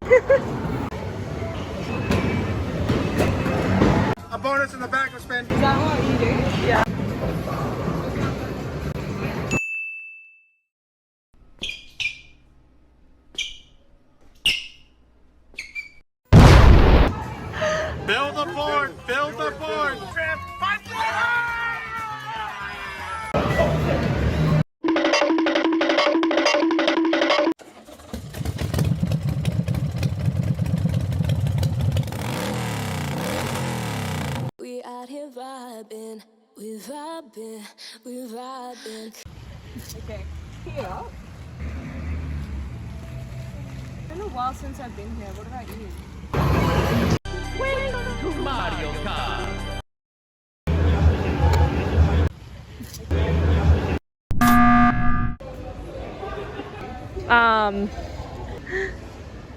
A bonus in the back of spin. Is that what you do? Yeah. Build the board! Build the board! We out here vibing, we vibing, we vibing. Okay, here. It's been a while since I've been here. What about you? Welcome to Mario Kart.